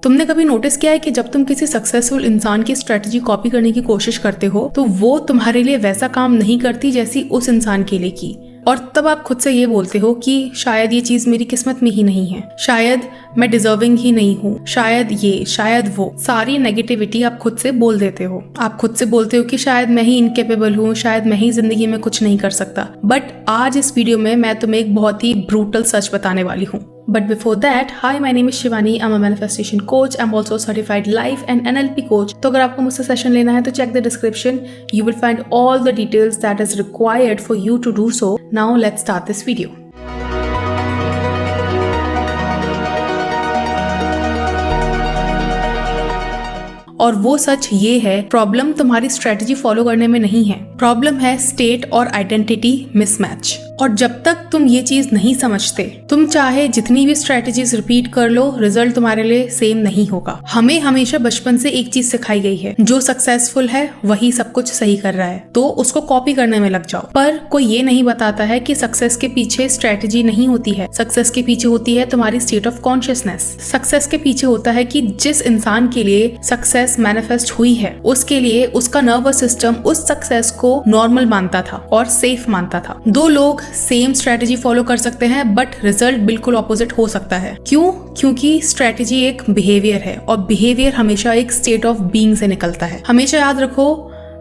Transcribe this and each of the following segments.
तुमने कभी नोटिस किया है कि जब तुम किसी सक्सेसफुल इंसान की स्ट्रेटजी कॉपी करने की कोशिश करते हो तो वो तुम्हारे लिए वैसा काम नहीं करती जैसी उस इंसान के लिए की, और तब आप खुद से ये बोलते हो कि शायद ये चीज मेरी किस्मत में ही नहीं है, शायद मैं डिजर्विंग ही नहीं हूँ, शायद ये, शायद वो, सारी नेगेटिविटी आप खुद से बोल देते हो। आप खुद से बोलते हो कि शायद मैं ही इनकेपेबल हूँ, शायद मैं ही जिंदगी में कुछ नहीं कर सकता। बट आज इस वीडियो में मैं तुम्हें एक बहुत ही ब्रूटल सच बताने वाली हूँ। But before that, hi, my name is Shivani. I'm a manifestation coach. I'm also a certified life and NLP coach. तो अगर आपको मुझसे सेशन लेना है तो check the description. You will find all the details that is required for you to do so. Now let's start this video. और वो सच ये है, प्रॉब्लम तुम्हारी स्ट्रेटजी फॉलो करने में नहीं है, प्रॉब्लम है स्टेट और आइडेंटिटी मिसमैच। और जब तक तुम ये चीज नहीं समझते, तुम चाहे जितनी भी स्ट्रेटजीज रिपीट कर लो, रिजल्ट तुम्हारे लिए सेम नहीं होगा। हमें हमेशा बचपन से एक चीज सिखाई गई है, जो सक्सेसफुल है वही सब कुछ सही कर रहा है, तो उसको कॉपी करने में लग जाओ। पर कोई ये नहीं बताता है कि सक्सेस के पीछे स्ट्रेटजी नहीं होती है, सक्सेस के पीछे होती है तुम्हारी स्टेट ऑफ कॉन्शियसनेस। सक्सेस के पीछे होता है कि जिस इंसान के लिए सक्सेस मैनिफेस्ट हुई है, उसके लिए उसका नर्वस सिस्टम उस सक्सेस को नॉर्मल मानता था और सेफ मानता था। दो लोग सेम स्ट्रेटजी फॉलो कर सकते हैं बट रिजल्ट बिल्कुल ऑपोजिट हो सकता है। क्यों? क्योंकि स्ट्रेटजी एक बिहेवियर है और बिहेवियर हमेशा एक स्टेट ऑफ बीइंग से निकलता है। हमेशा याद रखो,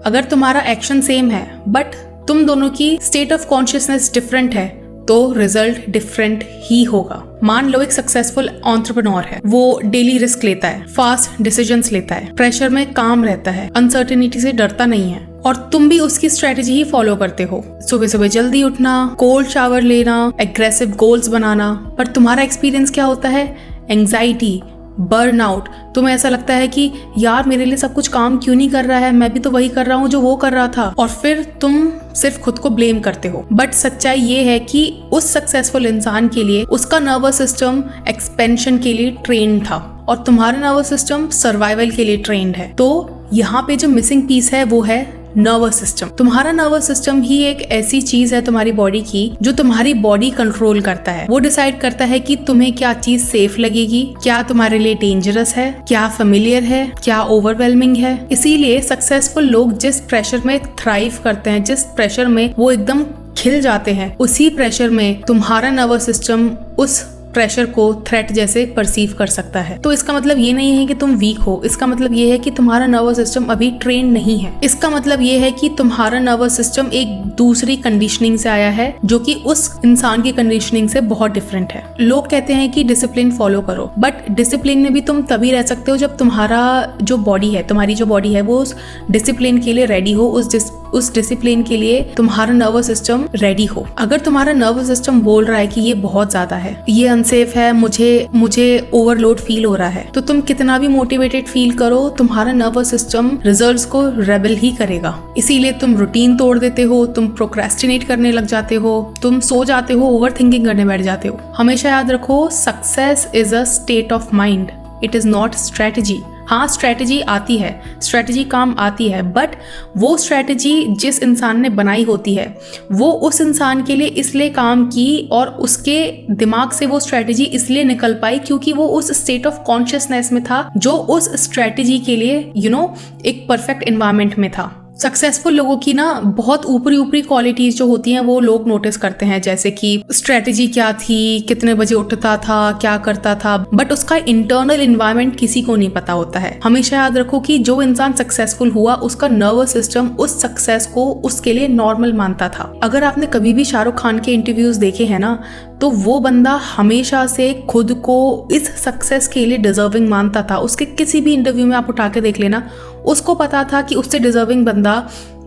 अगर तुम्हारा एक्शन सेम है बट तुम दोनों की स्टेट ऑफ कॉन्शियसनेस डिफरेंट है तो रिजल्ट डिफरेंट ही होगा। मान लो एक सक्सेसफुल एंटरप्रेन्योर है, वो डेली रिस्क लेता है, फास्ट डिसीजंस लेता है, प्रेशर में काम रहता है, अनसर्टेनिटी से डरता नहीं है, और तुम भी उसकी स्ट्रेटजी ही फॉलो करते हो। सुबह सुबह जल्दी उठना, कोल्ड शावर लेना, एग्रेसिव गोल्स बनाना। पर तुम्हारा एक्सपीरियंस क्या होता है? Anxiety, burnout. तुम्हें ऐसा लगता है कि यार मेरे लिए सब कुछ काम क्यों नहीं कर रहा है, मैं भी तो वही कर रहा हूँ जो वो कर रहा था, और फिर तुम सिर्फ खुद को ब्लेम करते हो। बट सच्चाई ये है कि उस सक्सेसफुल इंसान के लिए उसका नर्वस सिस्टम एक्सपेंशन के लिए ट्रेन्ड था और तुम्हारा नर्वस सिस्टम सर्वाइवल के लिए ट्रेन्ड है। तो यहाँ पे जो मिसिंग पीस है वो है नर्वस सिस्टम। तुम्हारा नर्वस सिस्टम ही एक ऐसी चीज है तुम्हारी बॉडी की जो तुम्हारी बॉडी कंट्रोल करता है। वो डिसाइड करता है कि तुम्हें क्या चीज सेफ लगेगी, क्या तुम्हारे लिए डेंजरस है, क्या फेमिलियर है, क्या ओवरवेलमिंग है। इसीलिए सक्सेसफुल लोग जिस प्रेशर में थ्राइव करते हैं, जिस प्रेशर में वो एकदम खिल जाते हैं, उसी प्रेशर में तुम्हारा नर्वस सिस्टम उस प्रेशर को थ्रेट जैसे परसीव कर सकता है। तो इसका मतलब ये नहीं है कि तुम वीक हो, इसका मतलब ये है कि तुम्हारा नर्वस सिस्टम अभी ट्रेन नहीं है। इसका मतलब ये है कि तुम्हारा नर्वस सिस्टम एक दूसरी कंडीशनिंग से आया है जो कि उस इंसान की कंडीशनिंग से बहुत डिफरेंट है। लोग कहते हैं कि डिसिप्लिन फॉलो करो, बट डिसिप्लिन में भी तुम तभी रह सकते हो जब तुम्हारा जो बॉडी है, तुम्हारी जो बॉडी है वो उस डिसिप्लिन के लिए रेडी हो, उस डिसिप्लिन के लिए तुम्हारा नर्वस सिस्टम रेडी हो। अगर तुम्हारा नर्वस सिस्टम बोल रहा है कि ये बहुत ज्यादा है, ये अनसेफ है, मुझे ओवरलोड फील हो रहा है, तो तुम कितना भी मोटिवेटेड फील करो, तुम्हारा नर्वस सिस्टम रिजल्ट्स को रेबल ही करेगा। इसीलिए तुम रूटीन तोड़ देते हो, तुम प्रोक्रेस्टिनेट करने लग जाते हो, तुम सो जाते हो, ओवर थिंकिंग करने बैठ जाते हो। हमेशा याद रखो, success is a state of mind, it is not strategy. हाँ, स्ट्रेटजी आती है, स्ट्रेटजी काम आती है, बट वो स्ट्रेटजी जिस इंसान ने बनाई होती है वो उस इंसान के लिए इसलिए काम की और उसके दिमाग से वो स्ट्रेटजी इसलिए निकल पाई क्योंकि वो उस स्टेट ऑफ कॉन्शियसनेस में था जो उस स्ट्रेटजी के लिए एक परफेक्ट एनवायरनमेंट में था। सक्सेसफुल लोगों की ना बहुत ऊपरी क्वालिटीज जो होती हैं वो लोग नोटिस करते हैं, जैसे कि स्ट्रेटजी क्या थी, कितने बजे उठता था, क्या करता था, बट उसका इंटरनल एनवायरनमेंट किसी को नहीं पता होता है। हमेशा याद रखो कि जो इंसान सक्सेसफुल हुआ उसका नर्वस सिस्टम उस सक्सेस को उसके लिए नॉर्मल मानता था। अगर आपने कभी भी शाहरुख खान के इंटरव्यूज देखे हैं ना, तो वो बंदा हमेशा से खुद को इस सक्सेस के लिए डिजर्विंग मानता था। उसके किसी भी इंटरव्यू में आप उठा के देख लेना, उसको पता था कि उससे डिजर्विंग बंदा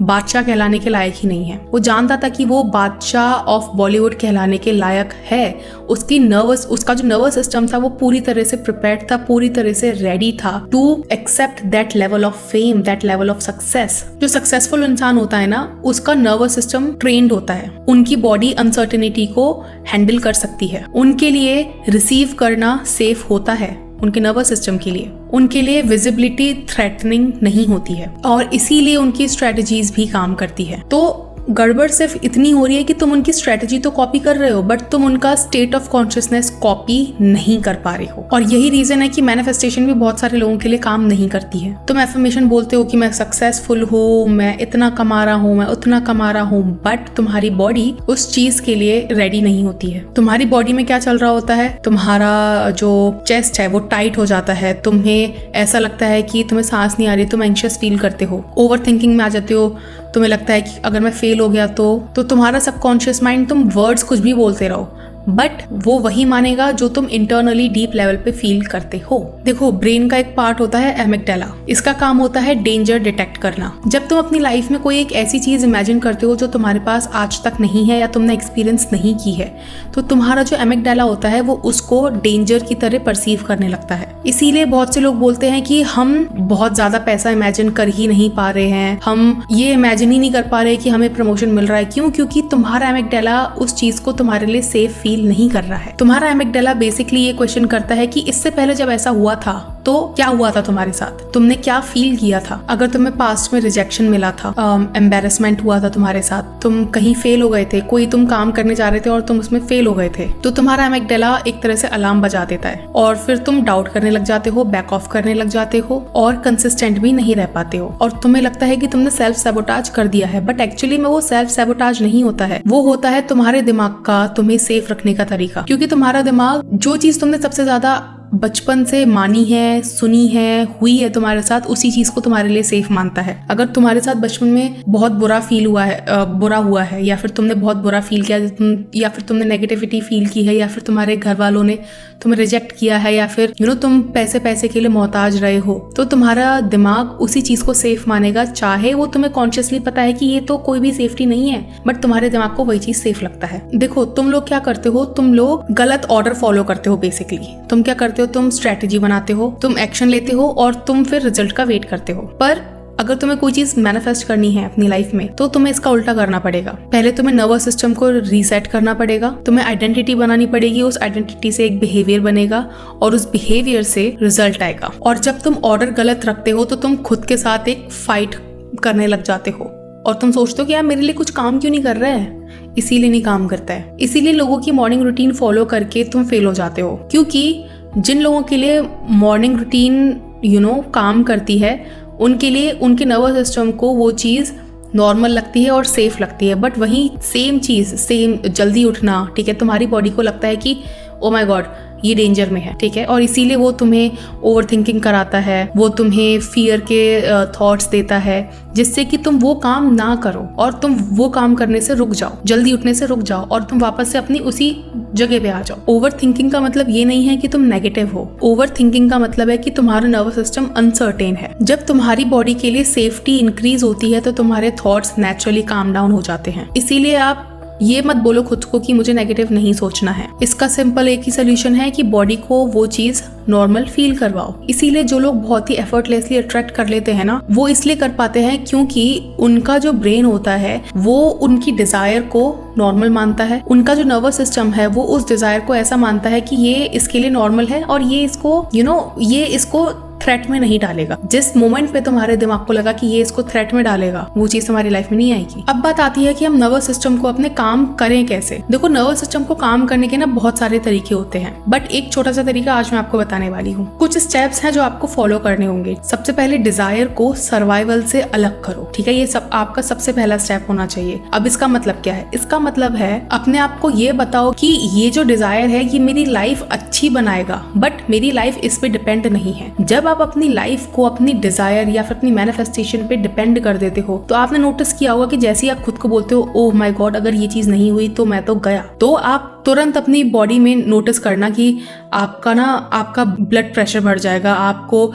बादशाह कहलाने के लायक ही नहीं है। वो जानता था कि वो बादशाह ऑफ बॉलीवुड कहलाने के लायक है। उसका जो नर्वस सिस्टम था वो पूरी तरह से प्रिपेयर्ड था, पूरी तरह से रेडी था to accept that level of fame, that level of success. जो सक्सेसफुल इंसान होता है ना, उसका नर्वस सिस्टम ट्रेन्ड होता है, उनकी बॉडी अनसर्टेनिटी को हैंडल कर सकती है, उनके लिए रिसीव करना सेफ होता है, उनके नर्वस सिस्टम के लिए, उनके लिए विजिबिलिटी थ्रेटनिंग नहीं होती है और इसीलिए उनकी स्ट्रेटजीज भी काम करती है। तो गड़बड़ सिर्फ इतनी हो रही है कि तुम उनकी स्ट्रेटजी तो कॉपी कर रहे हो बट तुम उनका स्टेट ऑफ कॉन्शियसनेस कॉपी नहीं कर पा रहे हो। और यही रीजन है कि मैनिफेस्टेशन भी बहुत सारे लोगों के लिए काम नहीं करती है। तुम एफर्मेशन बोलते हो कि मैं सक्सेसफुल हूँ, मैं इतना कमा रहा हूँ, मैं उतना कमा रहा हूँ, बट तुम्हारी बॉडी उस चीज के लिए रेडी नहीं होती है। तुम्हारी बॉडी में क्या चल रहा होता है, तुम्हारा जो चेस्ट है वो टाइट हो जाता है, तुम्हें ऐसा लगता है कि तुम्हें सांस नहीं आ रही, तुम एंशियस फील करते हो, ओवर थिंकिंग में आ जाते हो, तुम्हें लगता है कि अगर मैं फेल हो गया तो तुम्हारा सबकॉन्शियस माइंड, तुम वर्ड्स कुछ भी बोलते रहो बट वो वही मानेगा जो तुम इंटरनली डीप लेवल पे फील करते हो। देखो, ब्रेन का एक पार्ट होता है एमिगडाला, इसका काम होता है डेंजर डिटेक्ट करना। जब तुम अपनी लाइफ में कोई एक ऐसी चीज इमेजिन करते हो जो तुम्हारे पास आज तक नहीं है या तुमने एक्सपीरियंस नहीं की है, तो तुम्हारा जो एमिगडाला होता है वो उसको डेंजर की तरह परसीव करने लगता है। इसीलिए बहुत से लोग बोलते हैं कि हम बहुत ज्यादा पैसा इमेजिन कर ही नहीं पा रहे हैं, हम ये इमेजिन ही नहीं कर पा रहे कि हमें प्रमोशन मिल रहा है। क्यों? क्योंकि तुम्हारा एमिगडाला उस चीज को तुम्हारे लिए सेफ फील नहीं कर रहा है। तुम्हारा एमिगडाला बेसिकली ये क्वेश्चन करता है कि इससे पहले जब ऐसा हुआ था तो क्या हुआ था तुम्हारे साथ, तुमने क्या फील किया था। अगर तुम्हें पास्ट में रिजेक्शन मिला था, एम्बेरसमेंट हुआ था तुम्हारे साथ, तुम कहीं फेल हो गए थे, कोई तुम काम करने जा रहे थे और तुम उसमें फेल हो गए थे, तो तुम्हारा एमिगडाला एक तरह से अलार्म बजा देता है और फिर तुम डाउट करने लग जाते हो, बैक ऑफ करने लग जाते हो और कंसिस्टेंट भी नहीं रह पाते हो और तुम्हें लगता है कि तुमने सेल्फ सैबोटाज कर दिया है। बट एक्चुअली में वो सेल्फ सैबोटाज नहीं होता है, वो होता है तुम्हारे दिमाग का तुम्हें सेफ रखने का तरीका। क्योंकि तुम्हारा दिमाग जो चीज तुमने सबसे ज्यादा बचपन से मानी है, सुनी है, हुई है तुम्हारे साथ, उसी चीज को तुम्हारे लिए सेफ मानता है। अगर तुम्हारे साथ बचपन में बहुत बुरा फील हुआ है, बुरा हुआ है, या फिर तुमने बहुत बुरा फील किया, या फिर तुमने नेगेटिविटी फील की है, या फिर तुम्हारे घर वालों ने तुम्हें रिजेक्ट किया है, या फिर तुम पैसे के लिए मोहताज रहे हो, तो तुम्हारा दिमाग उसी चीज को सेफ मानेगा, चाहे वो तुम्हें कॉन्शियसली पता है कि ये तो कोई भी सेफ्टी नहीं है, बट तुम्हारे दिमाग को वही चीज सेफ लगता है। देखो, तुम लोग क्या करते हो, तुम लोग गलत ऑर्डर फॉलो करते हो। बेसिकली तुम क्या करते हो, तुम स्ट्रेटेजी बनाते हो, तुम एक्शन लेते हो और तुम फिर रिजल्ट का वेट करते हो। पर अगर तुम्हें कोई चीज मैनिफेस्ट करनी है अपनी लाइफ में तो तुम्हें इसका उल्टा करना पड़ेगा। पहले तुम्हें नर्वस सिस्टम को रीसेट करना पड़ेगा, तुम्हें आइडेंटिटी बनानी पड़ेगी, उस आइडेंटिटी से एक बिहेवियर बनेगा और उस बिहेवियर से रिजल्ट आएगा। और जब तुम ऑर्डर गलत रखते हो तो तुम खुद के साथ एक फाइट करने लग जाते हो और तुम सोचते हो कि यार मेरे लिए कुछ काम क्यों नहीं कर रहा है, इसीलिए नहीं काम करता है। इसीलिए लोगों की मॉर्निंग रूटीन फॉलो करके तुम फेल हो जाते हो, क्योंकि जिन लोगों के लिए मॉर्निंग रूटीन काम करती है उनके लिए उनके नर्वस सिस्टम को वो चीज़ नॉर्मल लगती है और सेफ लगती है। बट वही सेम चीज़, सेम जल्दी उठना, ठीक है, तुम्हारी बॉडी को लगता है कि ओ माय गॉड ये डेंजर में है, ठीक है, और इसीलिए वो तुम्हें ओवर थिंकिंग कराता है, वो तुम्हें फियर के थॉट्स देता है जिससे कि तुम वो काम ना करो और तुम वो काम करने से रुक जाओ, जल्दी उठने से रुक जाओ और तुम वापस से अपनी उसी जगह पे आ जाओ। ओवर थिंकिंग का मतलब ये नहीं है कि तुम नेगेटिव हो, ओवर थिंकिंग का मतलब है कि तुम्हारा नर्वस सिस्टम अनसर्टेन है। जब तुम्हारी बॉडी के लिए सेफ्टी इंक्रीज होती है तो तुम्हारे थॉट्स नेचुरली काम डाउन हो जाते हैं। इसीलिए आप ये मत बोलो खुद को कि मुझे नेगेटिव नहीं सोचना है। इसका सिंपल एक ही सोल्यूशन है कि बॉडी को वो चीज नॉर्मल फील करवाओ। इसीलिए जो लोग बहुत ही एफर्टलेसली अट्रैक्ट कर लेते हैं ना, वो इसलिए कर पाते हैं क्योंकि उनका जो ब्रेन होता है वो उनकी डिजायर को नॉर्मल मानता है। उनका जो नर्वस सिस्टम है वो उस डिजायर को ऐसा मानता है कि ये इसके लिए नॉर्मल है और ये इसको ये इसको थ्रेट में नहीं डालेगा। जिस मोमेंट पे तुम्हारे दिमाग को लगा कि ये इसको थ्रेट में डालेगा, वो चीज तुम्हारी लाइफ में नहीं आएगी। अब बात आती है कि हम नर्वस सिस्टम को अपने काम करें कैसे। देखो, नर्वस सिस्टम को काम करने के ना बहुत सारे तरीके होते हैं, बट एक छोटा सा तरीका आज मैं आपको बताने वाली हूँ। कुछ स्टेप्स हैं जो आपको फॉलो करने होंगे। सबसे पहले डिजायर को सर्वाइवल से अलग करो, ठीक है, ये सब आपका सबसे पहला स्टेप होना चाहिए। अब इसका मतलब क्या है? इसका मतलब है अपने आप को ये बताओ कि ये जो डिजायर है ये मेरी लाइफ अच्छी बनाएगा, बट मेरी लाइफ इस पे डिपेंड नहीं है। जब आप अपनी लाइफ को अपनी डिजायर या फिर अपनी मैनिफेस्टेशन पे डिपेंड कर देते हो तो आपने नोटिस किया होगा कि जैसे ही आप खुद को बोलते हो ओह माय गॉड अगर ये चीज नहीं हुई तो मैं तो गया, तो आप तुरंत अपनी बॉडी में नोटिस करना कि आपका ब्लड प्रेशर बढ़ जाएगा, आपको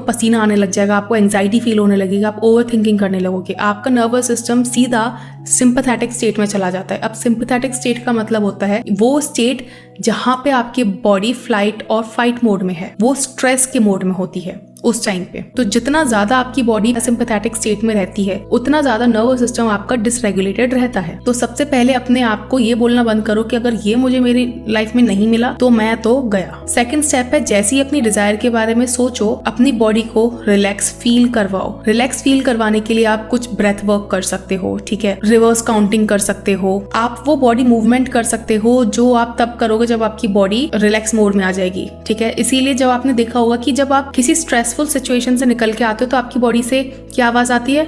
पसीना आने लग जाएगा, आपको एंजाइटी फील होने लगेगा, आप ओवर थिंकिंग करने लगोगे, आपका नर्वस सिस्टम सीधा सिंपैथेटिक स्टेट में चला जाता है। अब सिंपैथेटिक स्टेट का मतलब होता है वो स्टेट जहां पे आपकी बॉडी फ्लाइट और फाइट मोड में है, वो स्ट्रेस के मोड में होती है। उस टाइम पे। तो जितना ज्यादा आपकी बॉडी सिंपैथेटिक स्टेट में रहती है उतना ज्यादा नर्वस सिस्टम आपका डिसरेगुलेटेड रहता है। तो सबसे पहले अपने आप को ये बोलना बंद करो कि अगर ये मुझे मेरी लाइफ में नहीं मिला तो मैं तो गया। सेकंड स्टेप है, जैसे ही अपनी डिजायर के बारे में सोचो, अपनी बॉडी को रिलैक्स फील करवाओ। रिलैक्स फील करवाने के लिए आप कुछ ब्रेथ वर्क कर सकते हो, ठीक है, रिवर्स काउंटिंग कर सकते हो, आप वो बॉडी मूवमेंट कर सकते हो जो आप तब करोगे जब आपकी बॉडी रिलैक्स मोड में आ जाएगी, ठीक है। इसीलिए जब आपने देखा होगा कि जब आप किसी स्ट्रेसफुल सिचुएशन से निकल के आते हो तो आपकी बॉडी से क्या आवाज आती है,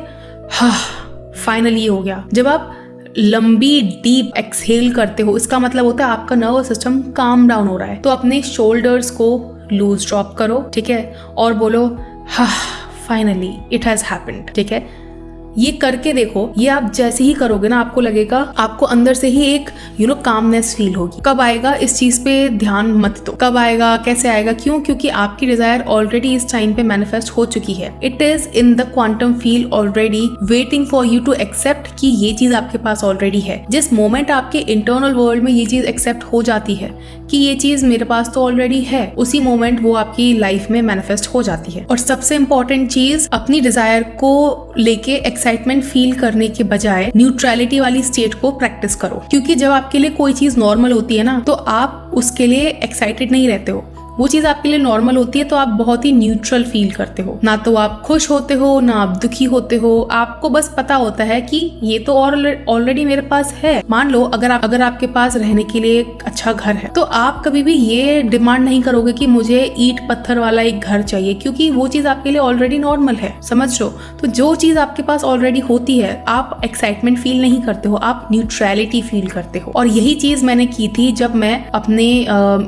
हाँ फाइनली हो गया। जब आप लंबी डीप एक्सहेल करते हो इसका मतलब होता है आपका नर्वस सिस्टम काम डाउन हो रहा है। तो अपने शोल्डर्स को लूज ड्रॉप करो, ठीक है, और बोलो हाँ फाइनली इट हैज हैपेंड, ठीक है। ये करके देखो, ये आप जैसे ही करोगे ना आपको लगेगा, आपको अंदर से ही एक कामनेस फील होगी। कब आएगा इस चीज पे ध्यान मत दो, कब आएगा कैसे आएगा, क्यों, क्योंकि आपकी डिजायर ऑलरेडी इस टाइम पे मैनिफेस्ट हो चुकी है। It is in the quantum field already waiting for you to accept कि ये चीज आपके पास ऑलरेडी है। जिस मोमेंट आपके इंटरनल वर्ल्ड में ये चीज एक्सेप्ट हो जाती है कि ये चीज मेरे पास तो ऑलरेडी है, उसी मोमेंट वो आपकी लाइफ में मैनिफेस्ट हो जाती है। और सबसे इंपॉर्टेंट चीज, अपनी डिजायर को लेके एक्साइटमेंट फील करने के बजाय न्यूट्रलिटी वाली स्टेट को प्रैक्टिस करो। क्योंकि जब आपके लिए कोई चीज नॉर्मल होती है ना तो आप उसके लिए एक्साइटेड नहीं रहते हो। वो चीज आपके लिए नॉर्मल होती है तो आप बहुत ही न्यूट्रल फील करते हो, ना तो आप खुश होते हो ना आप दुखी होते हो। आपको बस पता होता है कि ये तो ऑलरेडी मेरे पास है। मान लो अगर आपके पास रहने के लिए एक अच्छा घर है तो आप कभी भी ये डिमांड नहीं करोगे कि मुझे ईंट पत्थर वाला एक घर चाहिए, क्योंकि वो चीज आपके लिए ऑलरेडी नॉर्मल है, समझ लो। तो जो चीज आपके पास ऑलरेडी होती है आप एक्साइटमेंट फील नहीं करते हो, आप न्यूट्रलिटी फील करते हो। और यही चीज मैंने की थी जब मैं अपने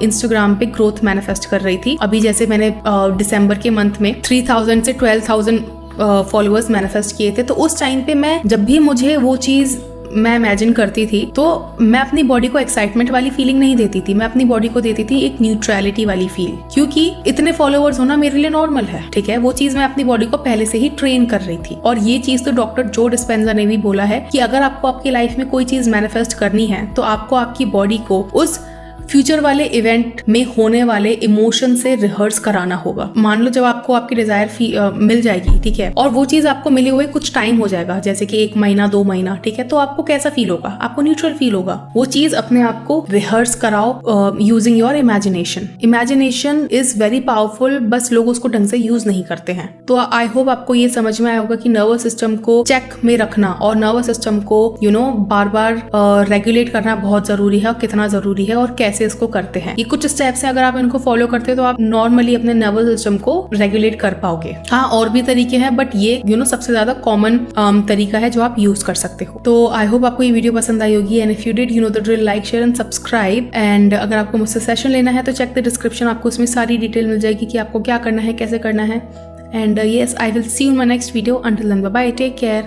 इंस्टाग्राम पे ग्रोथ मैनिफेस्ट कर रही थी। अभी जैसे मैंने दिसंबर के मंथ में 3000 से 12,000 फॉलोअर्स मैनिफेस्ट किए थे। तो उस टाइम पे मैं जब भी मुझे वो चीज मैं इमेजिन करती थी तो मैं अपनी बॉडी को एक्साइटमेंट वाली फीलिंग नहीं देती थी, मैं अपनी बॉडी को देती थी एक न्यूट्रलिटी वाली फील, क्योंकि इतने फॉलोअर्स होना मेरे लिए नॉर्मल है, ठीक है। वो चीज मैं अपनी बॉडी को पहले से ही ट्रेन कर रही थी। और ये चीज तो डॉक्टर जो डिस्पेंजा ने भी बोला है कि अगर आपको आपकी लाइफ में कोई चीज मैनिफेस्ट करनी है तो आपको आपकी बॉडी को उस फ्यूचर वाले इवेंट में होने वाले इमोशन से रिहर्स कराना होगा। मान लो जब आपको आपकी डिजायर मिल जाएगी, ठीक है, और वो चीज आपको मिले हुए कुछ टाइम हो जाएगा, जैसे कि 1 महीना 2 महीना, ठीक है, तो आपको कैसा फील होगा, आपको न्यूट्रल फील होगा। वो चीज अपने आप को रिहर्स कराओ using your imagination. Imagination is very powerful, बस लोग उसको ढंग से यूज नहीं करते हैं। तो आई होप आपको ये समझ में आया होगा कि नर्वस सिस्टम को चेक में रखना और नर्वस सिस्टम को बार बार रेगुलेट करना बहुत जरूरी है, और कितना जरूरी है और कैसे इसको करते हैं। ये कुछ स्टेप्स हैं, अगर आप इनको फॉलो करते हो तो आप नॉर्मली अपने नर्वस सिस्टम को रेगुलेट कर पाओगे। हाँ, और भी तरीके हैं बट ये सबसे ज्यादा कॉमन तरीका है जो आप यूज कर सकते हो। तो आई होप आपको ये वीडियो पसंद आई होगी, and if you did the drill, like share and subscribe. And अगर आपको मुझसे सेशन लेना है तो चेक द डिस्क्रिप्शन, आपको उसमें सारी डिटेल मिल जाएगी कि आपको क्या करना है, कैसे करना है। And yes, I will see you in my next video. Until then, bye bye, take care.